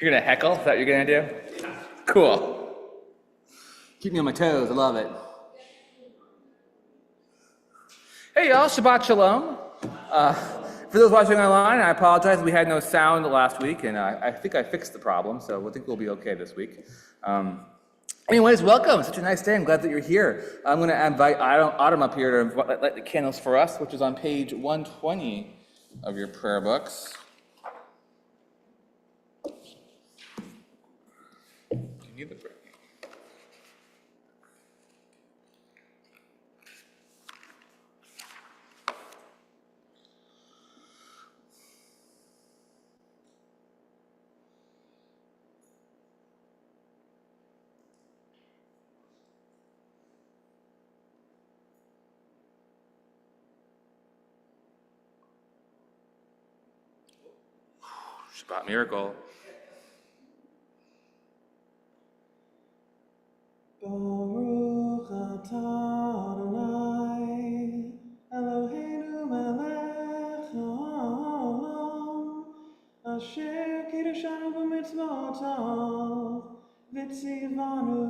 You're gonna heckle? Is that what you're gonna do? Cool. Keep me on my toes, I love it. Hey y'all, Shabbat Shalom. For those watching online, I apologize, we had no sound last week, and I think I fixed the problem, so I think we'll be okay this week. Anyways, welcome, such a nice day, I'm glad that you're here. I'm gonna invite Autumn up here to light the candles for us, which is on page 120 of your prayer books. You need the break. Shabbat miracle. Baruch atah Adonai Eloheinu melech haolam asher kiddushanu b'mitzvotav v'tzivanu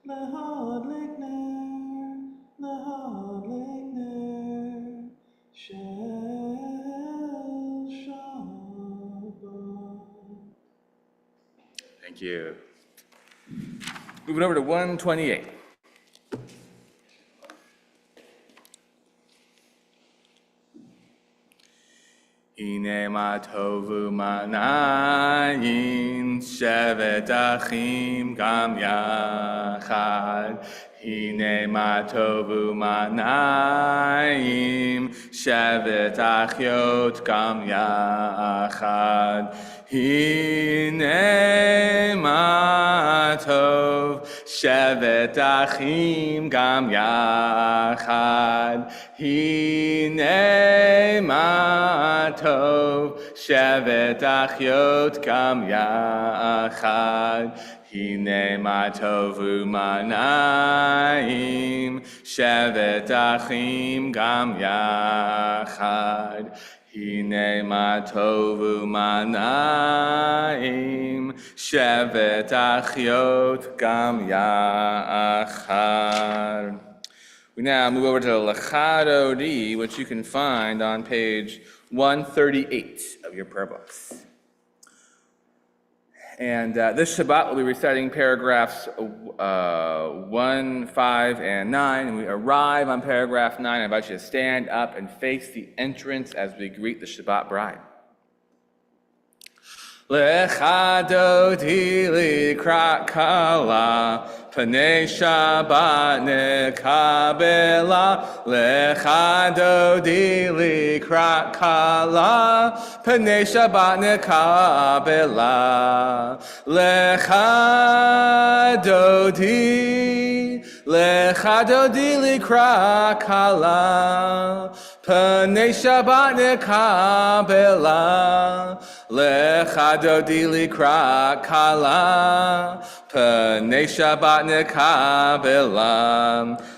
lehadlik ner shel Shabbat. Thank you. Moving over to 128. Hine ma tovu manayin shevet achim gam yachad. Hine ma tovu manayim shevet achiot gam yachad. Hine ma tov shevet achim gam yachad. Hine ma tov shevet achiot gam yachad. Hine ma tovu manayim shevet achim gam yachad. Hine ma tovu manayim shevet achiot gam yachad. We now move over to Lechad Odi, which you can find on page 138 of your prayer books. And this Shabbat we'll be reciting paragraphs 1, 5, and 9. And we arrive on paragraph 9. I invite you to stand up and face the entrance as we greet the Shabbat bride. Lechad Odi likrat kala, Panei Shabbat nekabela. Lechad Odi likrat kala, Panei Shabbat nekabela. Lechad Odi likrat kala, Panei Shabbat nekabela. Lechad Odi likrat kala, Panei Shabbat nekabela.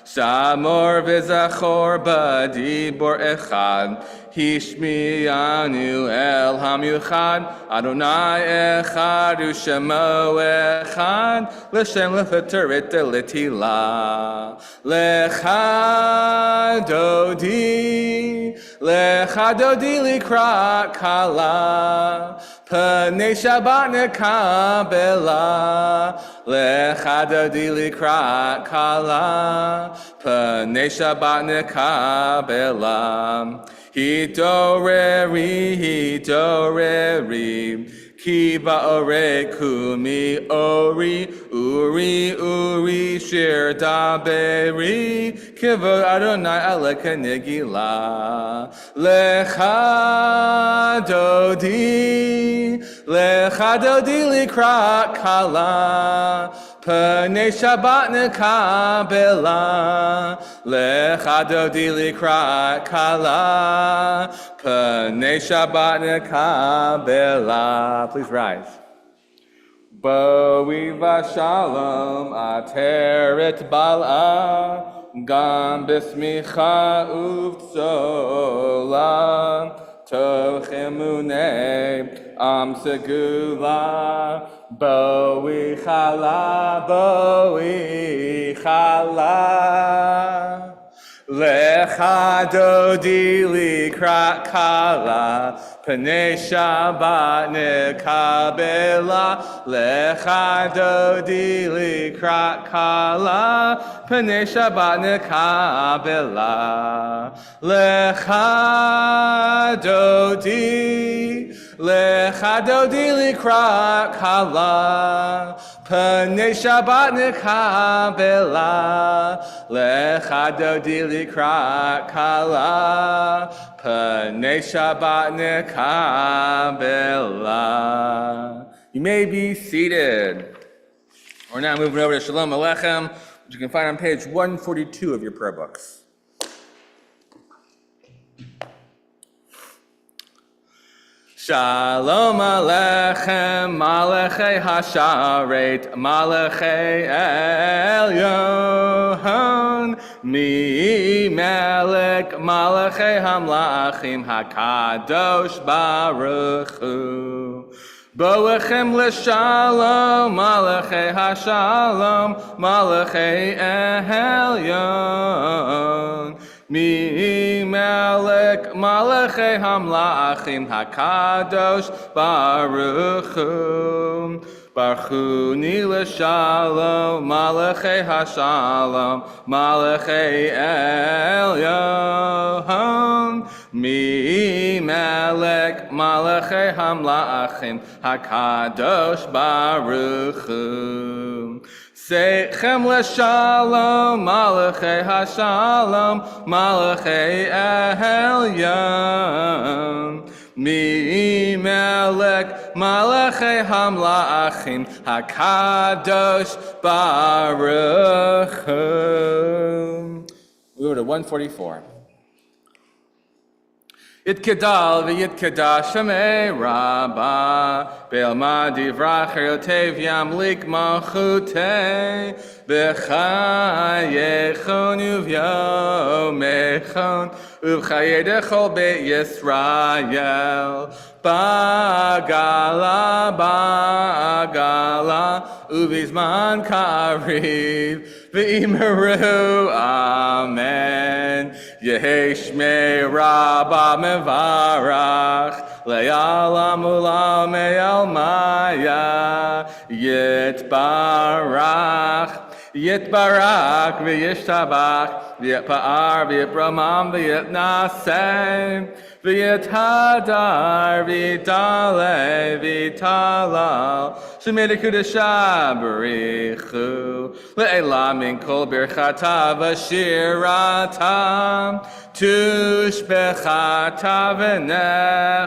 Shamor v'zachor b'dibor echad, Hishmianu el hamyuchad. Adonai echad u'shemo echad, L'shem l'chateret l'tila. Lechad Odi likrat kala, Panei Shabbat nekabela. Lechad Odi likrat kala, Panei Shabbat nekabela. Hitoreri, Ki ba'orei kumi ori, uri, shir daberi, kivod Adonai aleka negila. Lechad Odi likrat kala, Panei Shabbat nekabela. Lechad Odi likrat kala, Panei Shabbat nekabela. Please rise. Bo'i v'shalom ateret bal'a, gam b'smicha uv'tzola, toch emunei Segula, Bo'i Chala. Lecha dodi likrat kala, Pnei Shabbat nekabela. Lecha dodi likrat kala, Pnei Shabbat nekabela. Lecha dodi likrat kala, Pnei Shabbat nekabela. Lecha dodi likrat kala, Pnei Shabbat nekabela. You may be seated. We're now moving over to Shalom Aleichem, which you can find on page 142 of your prayer books. Shalom Aleichem, Malachei Hasharet, Malachei Elyon, Mi Melech, Malachei Hamlachim, Hakadosh Baruch Hu. Boechem l'shalom, Malachei Hashalom, Malachei Elyon. Mi Melech Malachei Hamlachim Hakadosh Baruch Hu. Baruch ni l'shalom, Malachei Hashalom, Malachei Elyon. Mi Melech Malachei Hamlachim Hakadosh Baruch Hu. Seichem l'shalom, Malachei Hashalom, Malachei Elyon. Mi Melech Malachei Hamlachim Hakadosh Baruch Hu. We go to 144. Yitkedal v'yitkeda Shemei Rabbah Be'alma divrach yotev yamlik malchutei B'chayechon uvyomechon Uv'chayei dechol Beit Yisrael Ba'agala Uvizman kariv V'imeru Amen Yehi Shmei Rabbah mevarach Le'alam ulam me'almaya Yitbarach v'yishtabach V'yitpa'ar v'yitbramam v'yitnaseh V'yithadar v'yitale v'yitalal Shemei dekudesha b'richu Le'elam min kol birchata v'shirata Tushbechata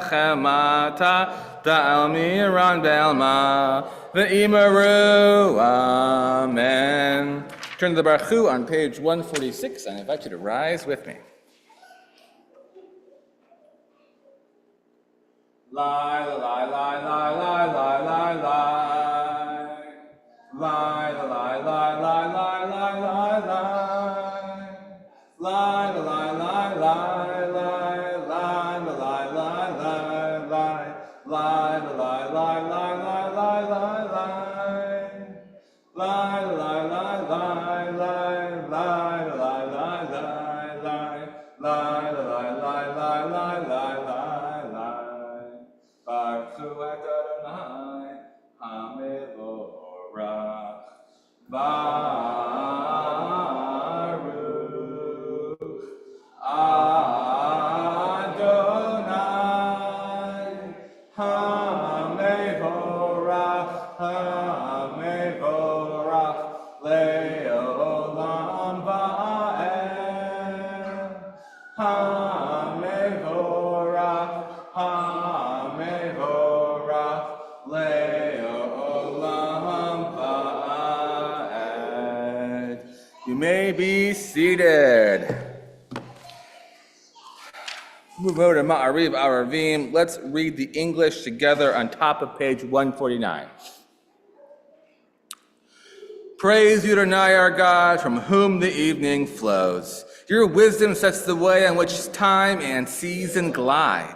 v'nechemata Da'al miran be'alma V'imeru Amen. Turn to the Baruch Hu on page 146 and I invite you to rise with me. Lie, lie, lie, lie, lie, lie, lie, lie. Lie, lie, lie, lie, lie, lie, lie, lie. Lie, lie, lie, lie, lie, lie, lie, lie, lie, lie. Lie, lie, lie, lie, lie, lie, lie, lie. Lie, lie, lie, lie, lie, lie, lie, lie, lie. Lie, lie, lie, lie, lie, lie, lie. Baruch Hu Adonai HaMevorach. Baruch Adonai HaMevorach. HaMevorach Le'olam Va'ed. HaMevorach HaMevorach Le'olam Va'ed. You may be seated. Move over to Ma'ariv Aravim. Let's read the English together on top of page 149. Praise you, Adonai, our God, from whom the evening flows. Your wisdom sets the way on which time and season glide.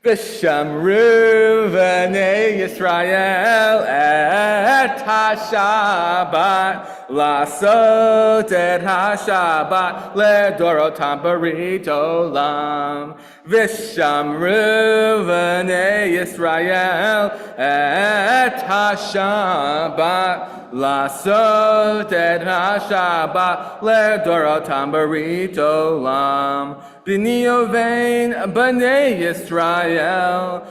V'shamru v'nei Yisrael et ha-Shabbat Lasot et ha-Shabbat Ledorotam barit olam V'shamru v'nei Yisrael et ha-Shabbat Lasot et ha-Shabbat Ledorotam barit olam B'ni Ovein, B'nei Yisrael,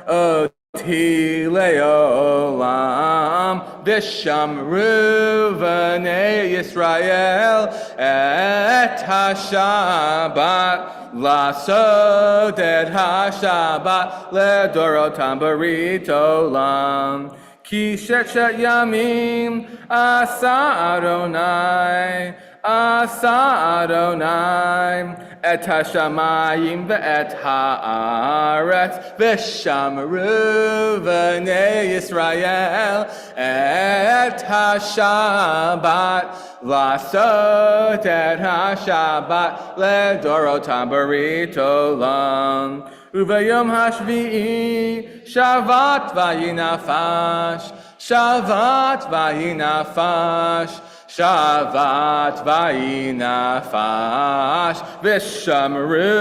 Oti le'olam, V'shamru B'nei Yisrael, et ha-Shabbat, Lasot et ha-Shabbat, Le'dorotam barit olam. Ki shechet yamim asa Adonai, et hashamayim ve'et haaretz, v'shamru v'nei Yisrael, et hashabat, lasot et hashabat, ledorotam barit olam. Uvayom hashvi'i, shavat vayinafash, Shavat vayinafash, v'shamru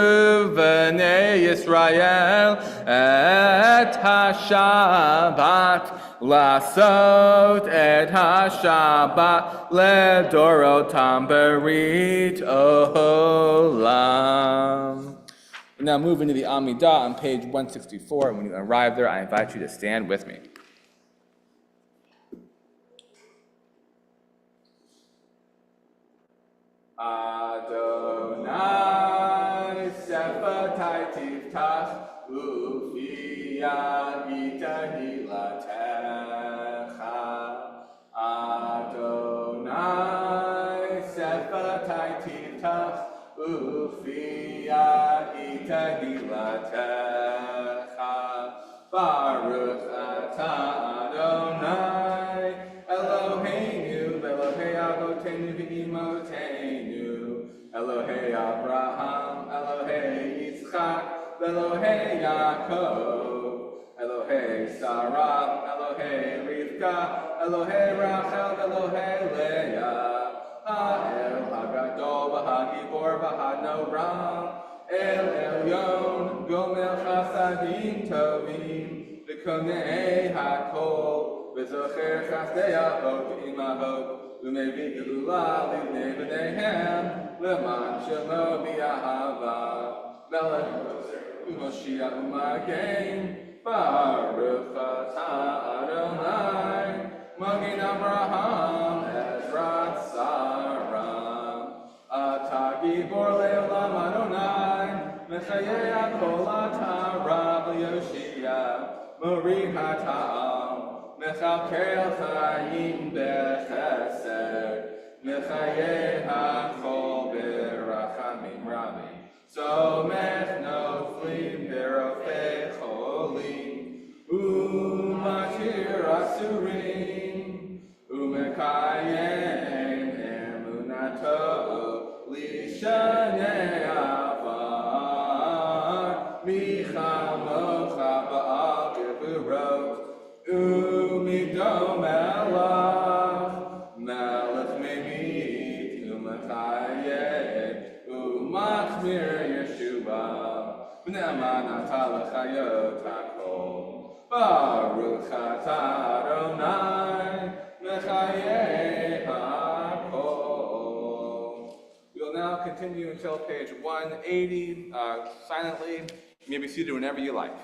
v'nei Yisrael, et ha-Shabbat, lasot et ha-Shabbat, ledorotam barit olam. We're now moving to the Amidah on page 164, and when you arrive there, I invite you to stand with me. Adonai sefatai tiftach ufiya itahilatecha. Adonai sefatai tiftach ufiya itahilatecha. Baruch atah Adonai Eloheinu Elohei Avotenu v'Imotenu Elohei Abraham, Elohei Yitzchak, Elohei Yaakov, Elohei Sarah, Elohei Rivka, Elohei Rachel, Elohei Leah, Ha'el Hagadol, V'Hagibor, V'Hanoram, El Elyon, Gomel Chasadim Tovim, V'Konei Hakol, V'Zocher Chasdei Avot Imahot, U'Mevi Geula Livnei B'neihem, Leman Shemo B'Yahava, Melech U'Moshiach U'Magen, Baruch atah Adonai, Magen Abraham, Ezrat Saram, Atah Gibor Le'olam Adonai, Mechayei Kol Atah Rav Yoshia, Mori Hata'am, Mechalkel Chayim Bechesed, Mechayei HaKol Berachamim Rabim, Somech Noflim Berofei Cholim, U'Matir Asurim, U'Mekayem Emunato, Lishanei Avar, Michamocha Ba'al Gevurot, U'Midom Elach, Melech Memit, U'Mechayeh, U'Machmir Yeshua, B'ne'eman atah l'chayot hakol, Baruch atah Adonai, Mechayeh hakol. We will now continue until page 180, silently. You may be seated whenever you like.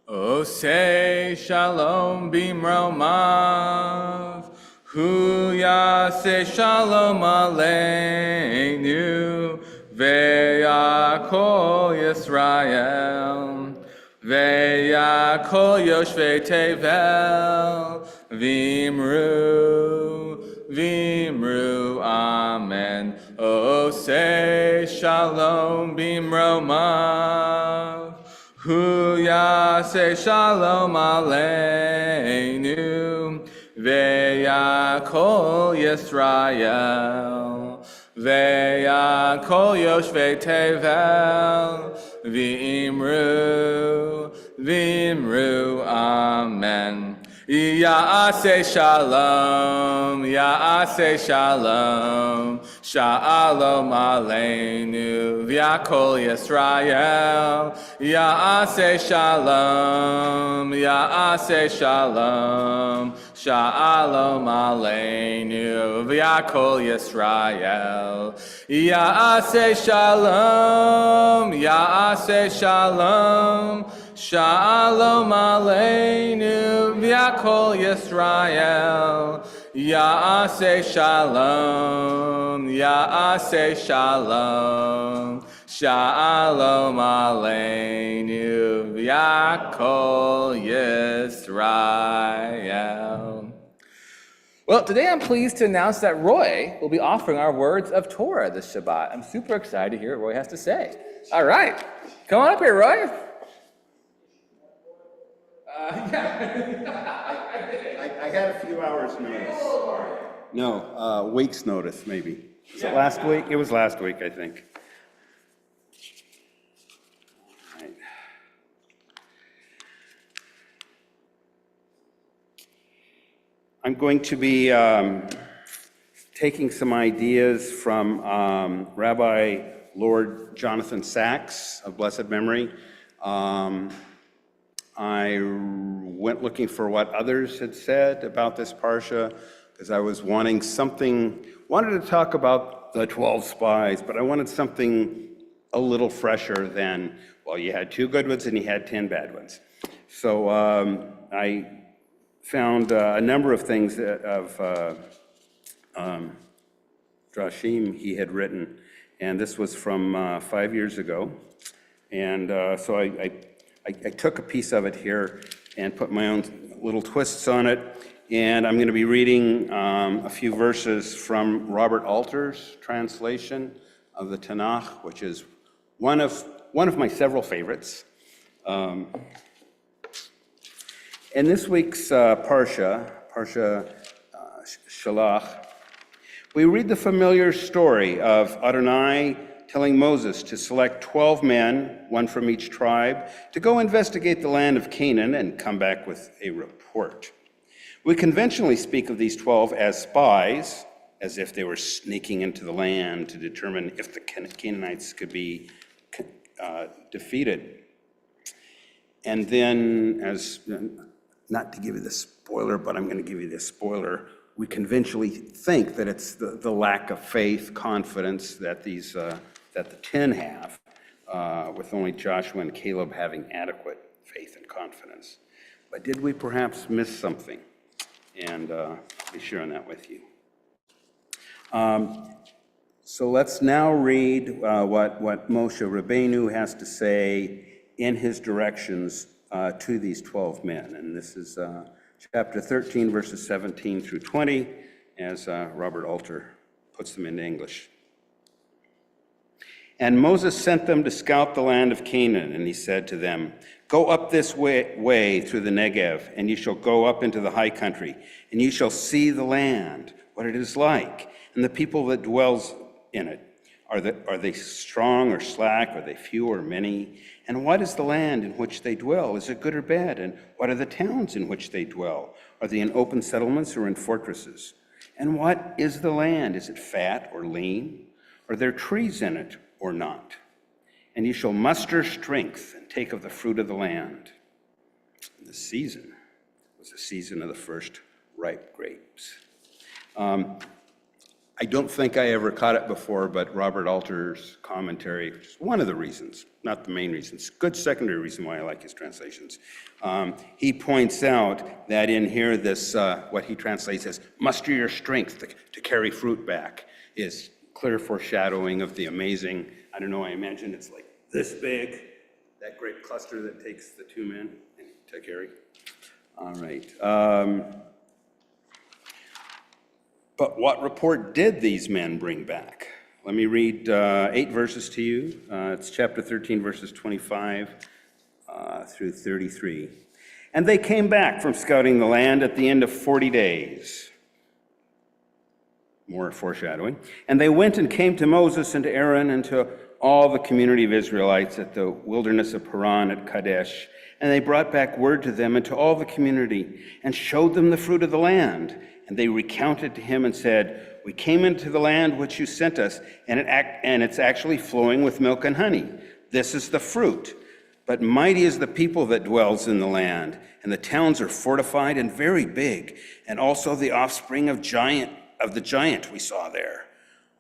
Osei shalom bimromav, hu yaseh shalom aleinu, ve'yakol Yisrael, ve'yakol yoshvei tevel, vimru, amen. Osei shalom bimromav, hu yaseh shalom aleinu, ve'yakol Yisrael, ve'yakol yoshvei tevel, vimru, amen. Ya'aseh shalom, shalom aleinu, v'yakol Yisrael. Ya'aseh shalom, shalom aleinu, v'yakol Yisrael. Ya'aseh shalom, shalom aleinu, v'yakol Yisrael. Ya'aseh shalom, shalom aleinu, v'yakol Yisrael. Well, today I'm pleased to announce that Roy will be offering our words of Torah this Shabbat. I'm super excited to hear what Roy has to say. All right, come on up here, Roy. I got a few hours notice. No, week's notice maybe. Was it last week? It was last week, I think. All right. I'm going to be taking some ideas from Rabbi Lord Jonathan Sachs of blessed memory. I went looking for what others had said about this parsha because I was wanted to talk about the 12 spies, but I wanted something a little fresher than, well, you had 2 good ones and you had 10 bad ones. So I found a number of things of Drashim he had written, and this was from 5 years ago. And so I took a piece of it here and put my own little twists on it. And I'm going to be reading a few verses from Robert Alter's translation of the Tanakh, which is one of my several favorites. In this week's Parsha Shalach, we read the familiar story of Adonai telling Moses to select 12 men, one from each tribe, to go investigate the land of Canaan and come back with a report. We conventionally speak of these 12 as spies, as if they were sneaking into the land to determine if the Canaanites could be defeated. And then, not to give you the spoiler, but I'm going to give you the spoiler, we conventionally think that it's the lack of faith, confidence that that the 10 have, with only Joshua and Caleb having adequate faith and confidence. But did we perhaps miss something? And I'll be sharing that with you. So let's now read what Moshe Rabbeinu has to say in his directions to these 12 men. And this is chapter 13, verses 17 through 20, as Robert Alter puts them into English. And Moses sent them to scout the land of Canaan, and he said to them, "Go up this way through the Negev, and you shall go up into the high country, and you shall see the land, what it is like, and the people that dwells in it. Are they strong or slack? Are they few or many? And what is the land in which they dwell? Is it good or bad? And what are the towns in which they dwell? Are they in open settlements or in fortresses? And what is the land? Is it fat or lean? Are there trees in it or not? And you shall muster strength and take of the fruit of the land." The season was the season of the first ripe grapes. I don't think I ever caught it before, but Robert Alter's commentary, which is one of the reasons, not the main reason, it's a good secondary reason why I like his translations. He points out that in here, this, what he translates as muster your strength to carry fruit back, is clear foreshadowing of the amazing, I don't know, I imagine it's like this big, that great cluster that takes the 2 men to carry. All right. But what report did these men bring back? Let me read 8 verses to you. It's chapter 13, verses 25 through 33. And they came back from scouting the land at the end of 40 days. More foreshadowing. And they went and came to Moses and to Aaron and to all the community of Israelites at the wilderness of Paran at Kadesh. And they brought back word to them and to all the community and showed them the fruit of the land. And they recounted to him and said, we came into the land which you sent us, and it's actually flowing with milk and honey. This is the fruit. But mighty is the people that dwells in the land, and the towns are fortified and very big, and also the offspring of the giant we saw there.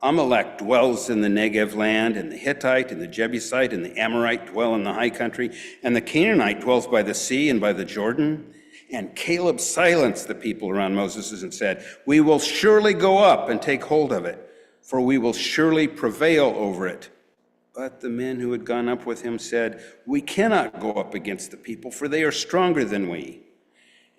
Amalek dwells in the Negev land, and the Hittite and the Jebusite and the Amorite dwell in the high country, and the Canaanite dwells by the sea and by the Jordan. And Caleb silenced the people around Moses and said, we will surely go up and take hold of it, for we will surely prevail over it. But the men who had gone up with him said, we cannot go up against the people, for they are stronger than we.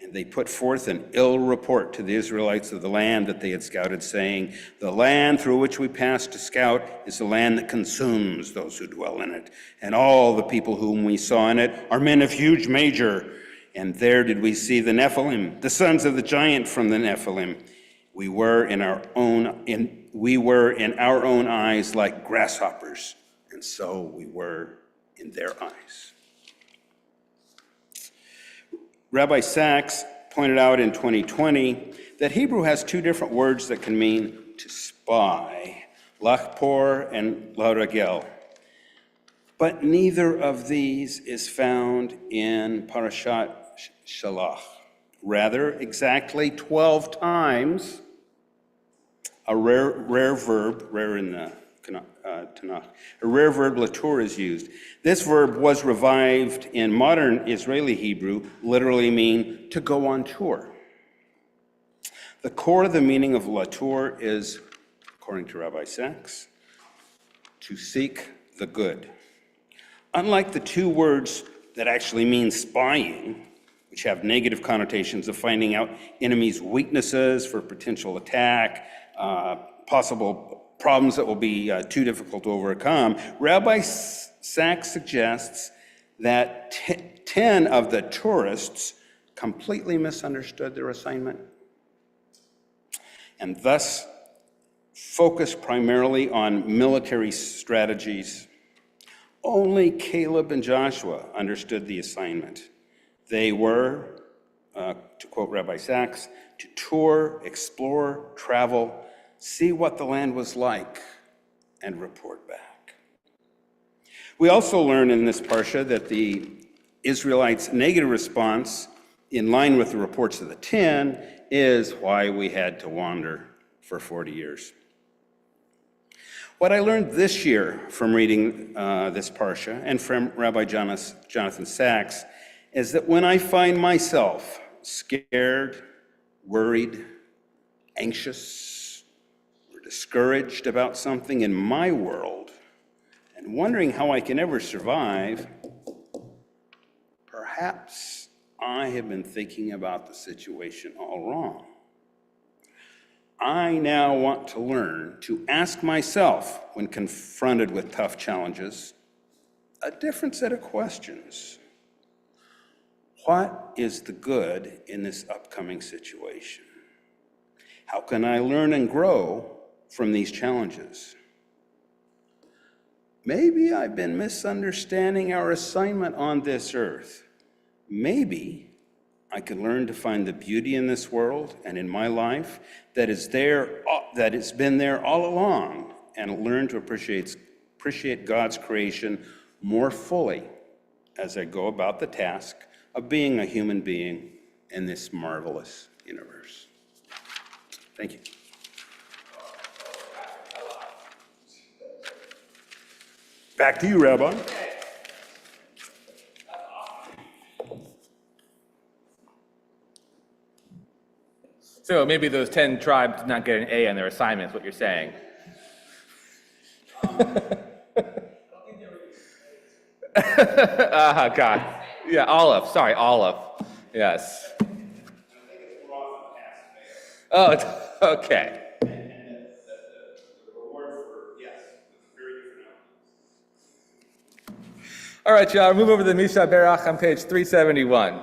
And they put forth an ill report to the Israelites of the land that they had scouted, saying, the land through which we passed to scout is the land that consumes those who dwell in it. And all the people whom we saw in it are men of huge measure. And there did we see the Nephilim, the sons of the giant from the Nephilim. We were in our own eyes like grasshoppers, and so we were in their eyes. Rabbi Sachs pointed out in 2020 that Hebrew has 2 different words that can mean to spy, lachpor and laragel. But neither of these is found in Parashat Shalach. Rather, exactly 12 times, a rare verb, rare in the Tanakh, a rare verb, latur, is used. This verb was revived in modern Israeli Hebrew, literally mean to go on tour. The core of the meaning of latur is, according to Rabbi Sachs, to seek the good. Unlike the 2 words that actually mean spying, which have negative connotations of finding out enemies' weaknesses for potential attack, possible problems that will be too difficult to overcome, Rabbi Sachs suggests that 10 of the tourists completely misunderstood their assignment and thus focused primarily on military strategies. Only Caleb and Joshua understood the assignment. They were, to quote Rabbi Sachs, to tour, explore, travel, see what the land was like, and report back. We also learn in this parsha that the Israelites' negative response, in line with the reports of the 10, is why we had to wander for 40 years. What I learned this year from reading this parsha and from Rabbi Jonathan Sachs is that when I find myself scared, worried, anxious, or discouraged about something in my world and wondering how I can ever survive, perhaps I have been thinking about the situation all wrong. I now want to learn to ask myself, when confronted with tough challenges, a different set of questions. What is the good in this upcoming situation? How can I learn and grow from these challenges? Maybe I've been misunderstanding our assignment on this earth. Maybe I can learn to find the beauty in this world and in my life that has been there all along, and learn to appreciate God's creation more fully as I go about the task of being a human being in this marvelous universe. Thank you. Back to you, Rabbi. So maybe those 10 tribes did not get an A on their assignment, is what you're saying. God. Yeah, olive. Sorry, olive. Yes. Oh, it's okay. All right, y'all, move over to the Misha Berach on page 371.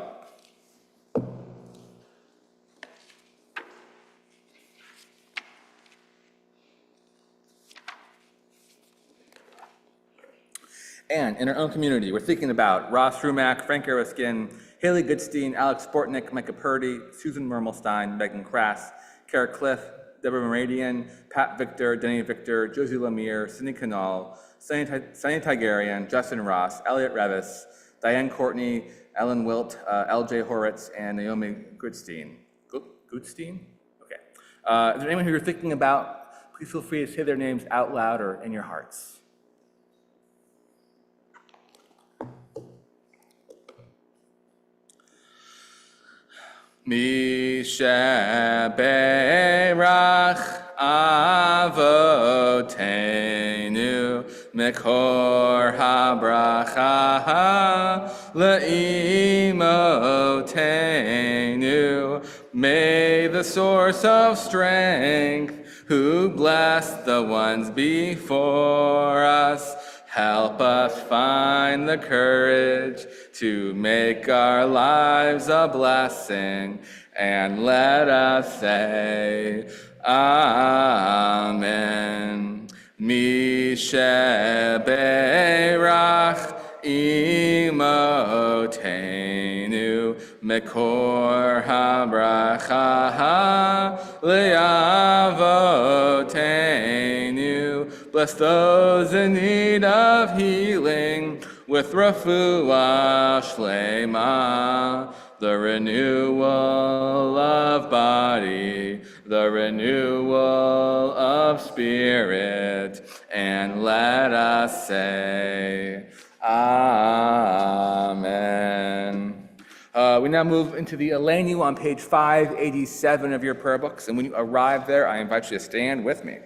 And in our own community, we're thinking about Ross Rumack, Frank Eroskin, Haley Goodstein, Alex Sportnick, Micah Purdy, Susan Mermelstein, Megan Krass, Kara Cliff, Deborah Meradian, Pat Victor, Denny Victor, Josie Lemire, Cindy Canal, Sunny Tigerian, Justin Ross, Elliot Revis, Diane Courtney, Ellen Wilt, LJ Horitz, and Naomi Goodstein. Goodstein? Okay. Is there anyone who you're thinking about? Please feel free to say their names out loud or in your hearts. Mishaberach avotenu mekor habracha leimotenu. May the source of strength, who blessed the ones before us, help us find the courage to make our lives a blessing, and let us say, Amen. Mishaberach imotenu mekor habracha le'avotenu. Bless those in need of healing with refuah shlema, the renewal of body, the renewal of spirit, and let us say, Amen. We now move into the Elenu on page 587 of your prayer books, and when you arrive there, I invite you to stand with me.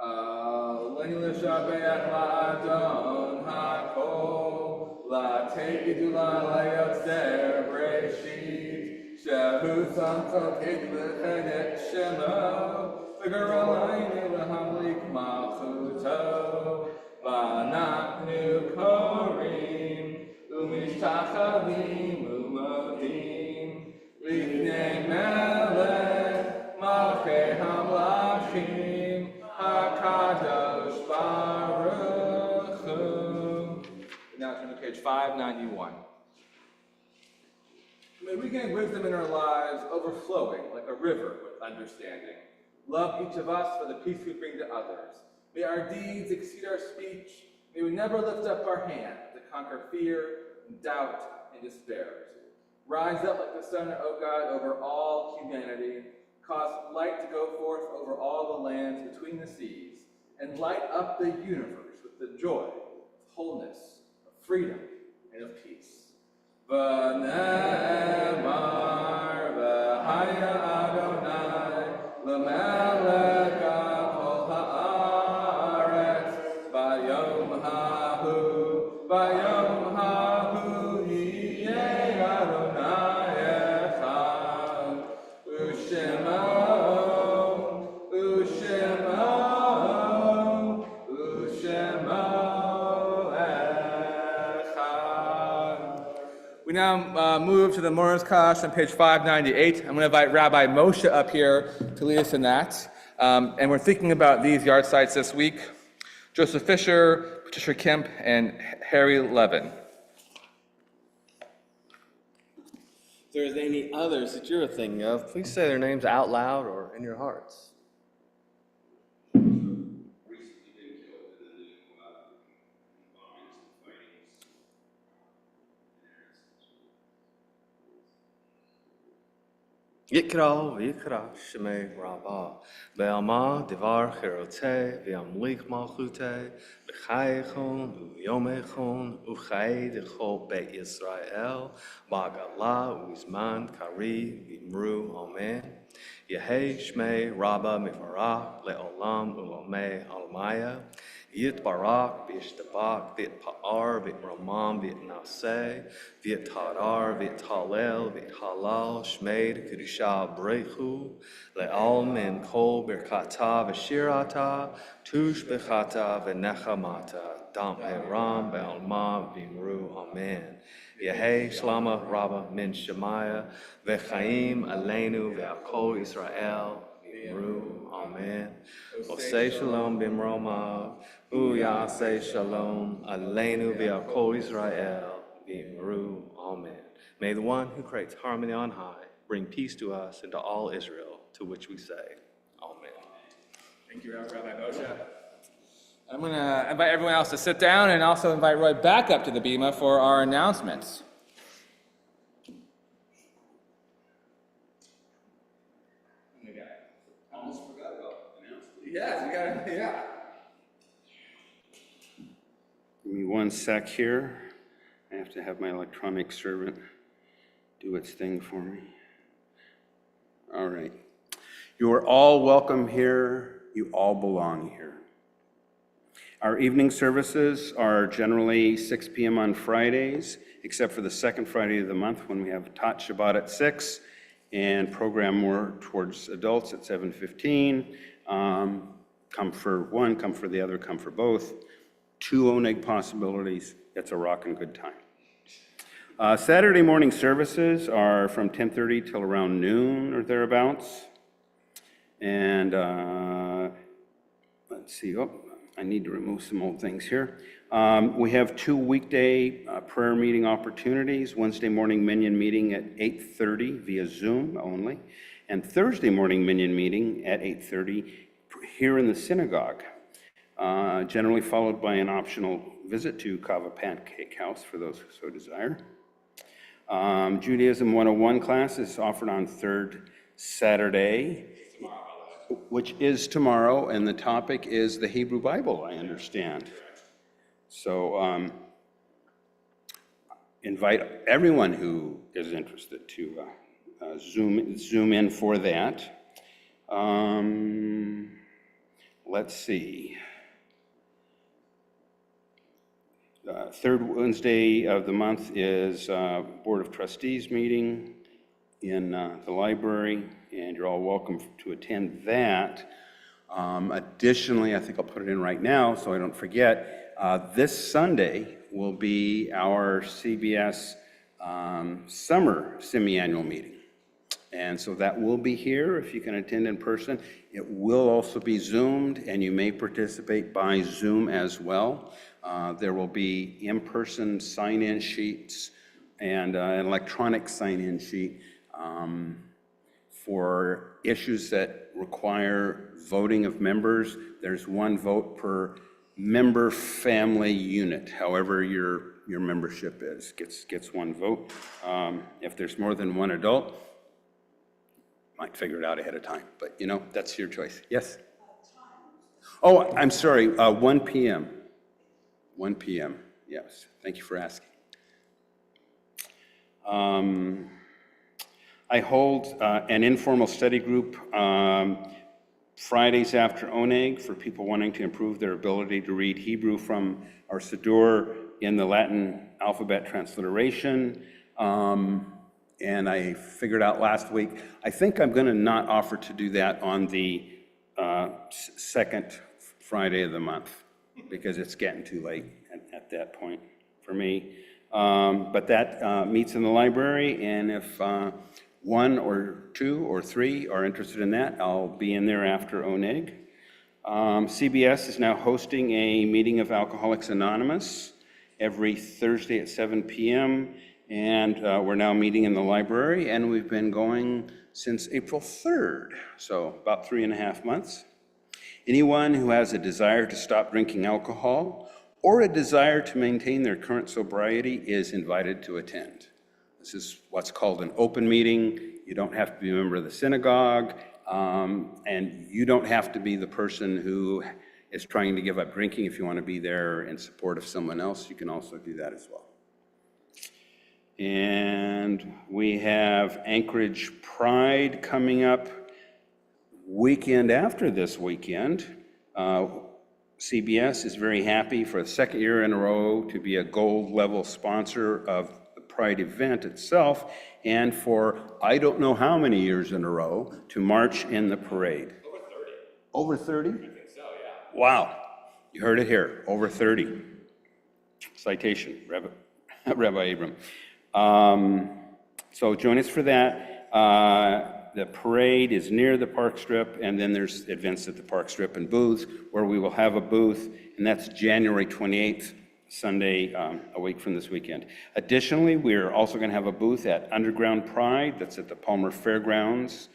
Elenu l'shabeach la'adon ha'kol, la'te'idu la'layotzer breshit, shehu samcho kidlichen et shemo, v'garalaynu l'hamlik malchuto, v'anachnu korim, u'mishtachavim u'modim, lifnei melech malchei hamlachim, HaKadosh Baruch Hu. Now turn to page 591. May we gain wisdom in our lives, overflowing like a river with understanding. Love each of us for the peace we bring to others. May our deeds exceed our speech. May we never lift up our hand to conquer fear, doubt, and despair. Rise up like the sun, O God, over all humanity. Cause light to go forth over all the lands between the seas, and light up the universe with the joy of wholeness, of freedom, and of peace. V'ne'emar v'haya Adonai l'melech kol ha'aretz v'yom ha'hu yiyeh Adonai echad u'shema We now move to the Morning's Kash on page 598. I'm going to invite Rabbi Moshe up here to lead us in that. And we're thinking about these yard sites this week. Joseph Fisher, Patricia Kemp, and Harry Levin. If there's any others that you're thinking of, please say their names out loud or in your hearts. Yikra, Yikra, Shemay Rabba, Be'alma, Devar, Cherote, Ve'amlik Malchute, B'chayechon, U'yomechon, U'chay Dechol Beit Yisrael, Ba'gala, U'zman, Kari, V'imru, Amen. Yehei Shmei Rabba Mifarach, Le'olam, U'lomei, Almaya, Yitbarak, V'yishtabak, V'yitpa'ar, V'yitramam, V'yitnaseh, V'yitarar, V'yitalel, V'yithalal, Shmeid, Kedusha, Brechu, Le'al Min Kol Birkata, V'shirata, Tush Bechata, V'nechamata, Dam Heram, Be'alma, V'imru, Amen. Yehei Shlama Rabba Min Shemaya, V'chaim Aleinu, V'akol Israel, V'imru, Amen. Osei Shalom Bimroma, Uyasei Shalom, Aleinu V'akol Israel, V'imru, Amen. May the one who creates harmony on high bring peace to us and to all Israel, to which we say, Amen. Thank you, Rabbi Moshe. I'm going to invite everyone else to sit down and also invite Roy back up to the bima for our announcements. Almost forgot about announcements. Yeah. Give me one sec here. I have to have my electronic servant do its thing for me. All right. You are all welcome here. You all belong here. Our evening services are generally 6 p.m. on Fridays, except for the second Friday of the month when we have Tot Shabbat at 6 and program more towards adults at 7:15. Come for one, come for the other, come for both. 2 oneg possibilities. It's a rockin' good time. Saturday morning services are from 10:30 till around noon or thereabouts. And let's see, I need to remove some old things here. We have 2 weekday prayer meeting opportunities. Wednesday morning Minyan meeting at 8:30 via Zoom only, and Thursday morning Minyan meeting at 8:30 here in the synagogue, generally followed by an optional visit to Kava Pancake House for those who so desire. Judaism 101 class is offered on third Saturday, which is tomorrow, and the topic is the Hebrew Bible, I understand. So invite everyone who is interested to zoom in for that. Let's see. Third Wednesday of the month is Board of Trustees meeting in the library, and you're all welcome to attend that. Additionally, I think I'll put it in right now so I don't forget, this Sunday will be our CBS summer semi-annual meeting. And so that will be here if you can attend in person. It will also be Zoomed, and you may participate by Zoom as well. There will be in-person sign-in sheets and an electronic sign-in sheet for issues that require voting of members. There's 1 vote per member family unit. However your membership is, gets 1 vote. If there's more than 1 adult, might figure it out ahead of time, but that's your choice. Yes? Oh, I'm sorry, 1 p.m. 1 p.m., yes. Thank you for asking. I hold an informal study group Fridays after Oneg for people wanting to improve their ability to read Hebrew from our Siddur in the Latin alphabet transliteration. And I figured out last week, I think I'm going to not offer to do that on the second Friday of the month because it's getting too late at that point for me. But that meets in the library, and if 1 or 2 or 3 are interested in that, I'll be in there after Oneg. CBS is now hosting a meeting of Alcoholics Anonymous every Thursday at 7 p.m., and we're now meeting in the library, and we've been going since April 3rd, so about 3.5 months. Anyone who has a desire to stop drinking alcohol or a desire to maintain their current sobriety is invited to attend. This is what's called an open meeting. You don't have to be a member of the synagogue, and you don't have to be the person who is trying to give up drinking. If you want to be there in support of someone else, you can also do that as well. And we have Anchorage Pride coming up weekend after this weekend. CBS is very happy for the second year in a row to be a gold level sponsor of the Pride event itself, and for I don't know how many years in a row to march in the parade. Over 30. Over 30? I think so, yeah. Wow. You heard it here. Over 30. Citation, Rabbi Abram. So join us for that. The parade is near the park strip, and then there's events at the park strip and booths where we will have a booth, and that's January 28th, Sunday, a week from this weekend. Additionally, we're also going to have a booth at Underground Pride, that's at the Palmer Fairgrounds,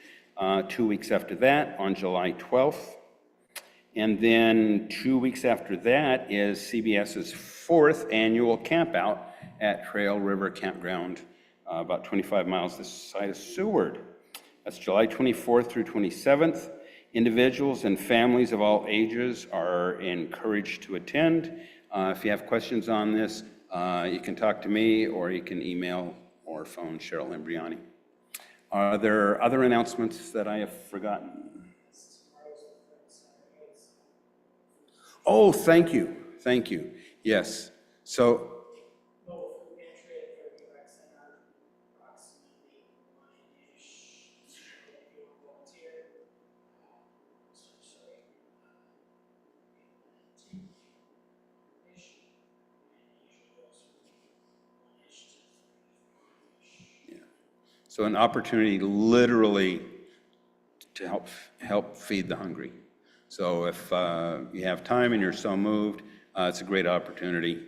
2 weeks after that on July 12th. And then 2 weeks after that is CBS's 4th annual campout at Trail River Campground, about 25 miles this side of Seward. That's July 24th through 27th. Individuals and families of all ages are encouraged to attend. If you have questions on this, you can talk to me, or you can email or phone Cheryl Lambriani. Are there other announcements that I have forgotten? Oh, thank you. Thank you. Yes. So, so an opportunity literally to help feed the hungry. So if you have time and you're so moved, it's a great opportunity.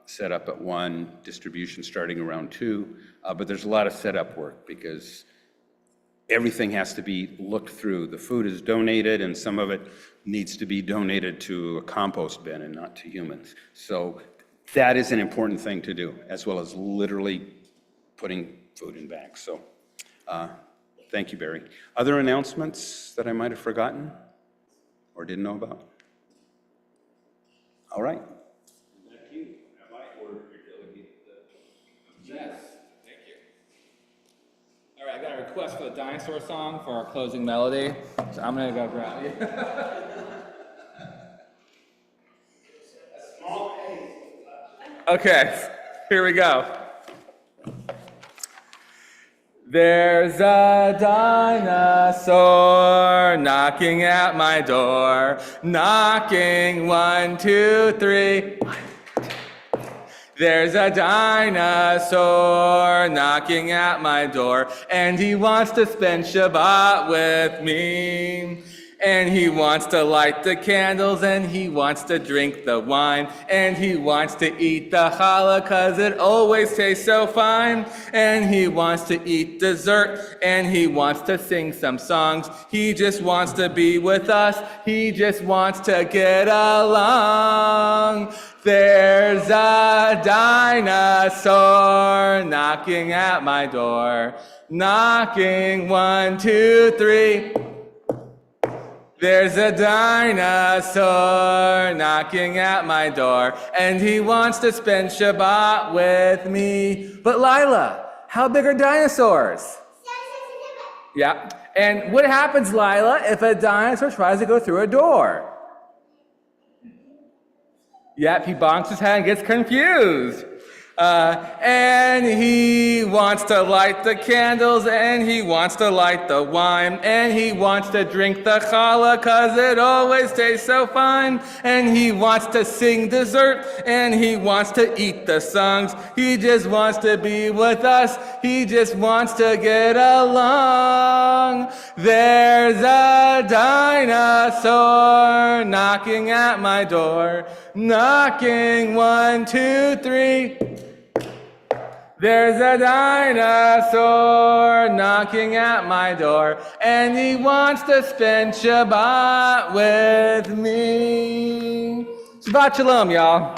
Set up at 1, distribution starting around 2, but there's a lot of setup work because everything has to be looked through. The food is donated, and some of it needs to be donated to a compost bin and not to humans. So that is an important thing to do, as well as literally putting food in bags. So thank you, Barry. Other announcements that I might have forgotten or didn't know about? All right. Back to you. Rabbi, or your delegate? Yes, thank you. All right, I got a request for the dinosaur song for our closing melody, so I'm gonna go grab it. Okay, here we go. There's a dinosaur knocking at my door, knocking 1, 2, 3. There's a dinosaur knocking at my door, and he wants to spend Shabbat with me. And he wants to light the candles, and he wants to drink the wine, and he wants to eat the challah, 'cause it always tastes so fine. And he wants to eat dessert, and he wants to sing some songs. He just wants to be with us. He just wants to get along. There's a dinosaur knocking at my door, knocking 1, 2, 3. There's a dinosaur knocking at my door, and he wants to spend Shabbat with me. But Lila, how big are dinosaurs? Yeah. And what happens, Lila, if a dinosaur tries to go through a door? Yep, he bonks his head and gets confused. And he wants to light the candles, and he wants to light the wine, and he wants to drink the challah, 'cause it always tastes so fine. And he wants to sing dessert, and he wants to eat the songs. He just wants to be with us. He just wants to get along. There's a dinosaur knocking at my door, knocking 1, 2, 3. There's a dinosaur knocking at my door, and he wants to spend Shabbat with me. Shabbat shalom, y'all.